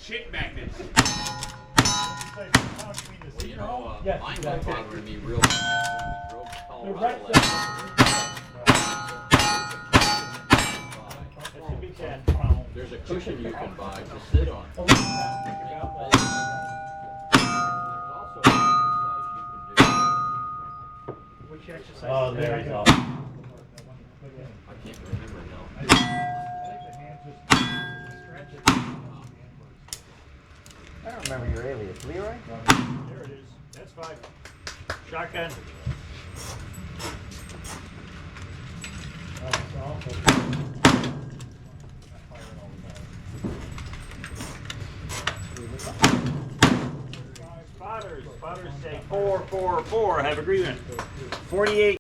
Chick magnets. Well, you know, yes, mine was exactly. bothering me real bad. We drove to The Colorado right last It should be 10. year. There's a cushion you can buy to sit on. Oh, think about There's that. also an exercise you can do. Which exercise? Oh, there you go. I can't remember now. I don't remember your alias, Leroy. There it is. That's fine. Shotgun. Spotters say 4, 4, 4. Have agreement. 48.